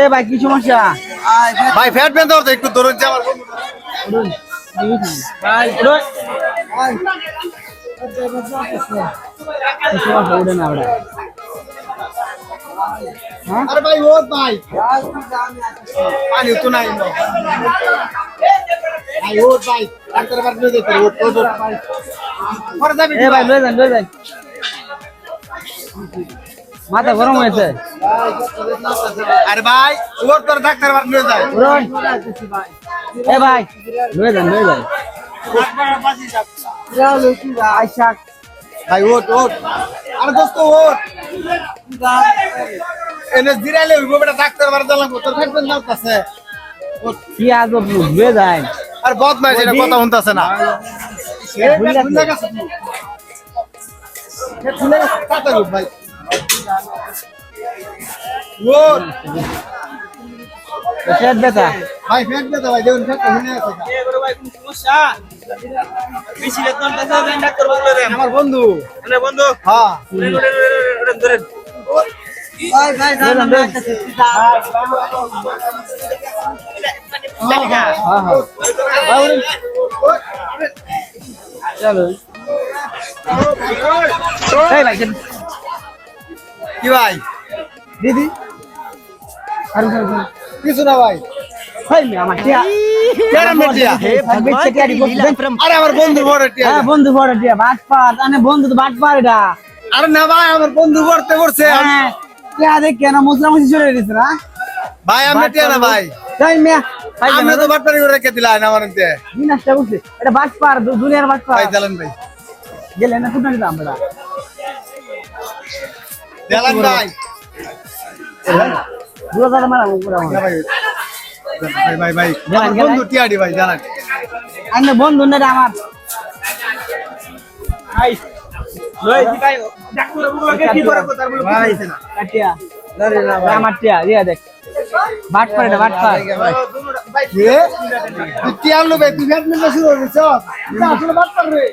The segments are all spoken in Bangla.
ভাই কি সমস্যা ভাই ফ্যাট বেঁধে ধরতে একটু ধরুন যে আমার ভাই উঠে না ওটা আরে ভাই ও ভাই পানি তো নাই ভাই ও ভাই ডাক্তার বাদ দিয়ে দিতে ও ভাই পরে যাবি ভাই লয়ে যান মাথা গরম হয়েছে আরে ভাই ওর তোর ডাক্তার বাদ দিয়ে যায় ভাই লয়ে যান আইসা ভাই ওট আরে দোস্ত ওট এনে জিরাইলে ওই বেটা ডাক্তার বাদ দিলাম তোর ফ্যাট বেঁধে দাওতাছে কি আজব লয়ে যায় আর বদমাইশ এটা কথা শুনতাছে না ভাই পেট ব্যথা ভাই ফ্যাট বেঁধে ভাই দেখুন ফ্যাট শুনে আছে আমার বন্ধু হ্যাঁ চলো কি ভাই দিদি কিছু না ভাই আরে আমার বন্ধু বড় বন্ধু বড় টিয়া বাট পার বন্ধু তো বাট পার এটা আরে না ভাই আমার বন্ধু করতে করছে কেন মুসলামুসি চলে গেছে না ভাই আমরা টিয়া না ভাই তাই মিয়া আমরা তো বাটপারি করে রেখে দিলা না আমার তে বিনাশটা বুঝছে এটা বাট পার দুনিয়ার বাট পার ভাই চালান ভাই গেলে না কোথায় নিতাম আমরা চালান ভাই দুটো দাদা মারা পুরো আমার ভাই ভাই আমার বন্ধু টিয়াডি ভাই জানান আমি বন্ধু না আমার আই লই দি ভাই ডাক্তার বাবুকে কি করে তার বলে বুঝাইছে না কাটিয়া ধরে না ভাই আমার টিয়া দিয়া দেখ বাট পার এটা বাট পার এ তুই টিয়ার লো ভাই তুই ফ্যাট মেলা শুরু হইছ না আসলে বাট পার রে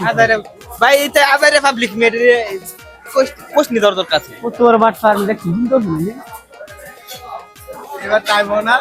আদারে ভাই এটা আদারে পাবলিক মেডে কোশ নি দরকার কাছে তোর বাট পার দেখি দিন তো এবার টাইম না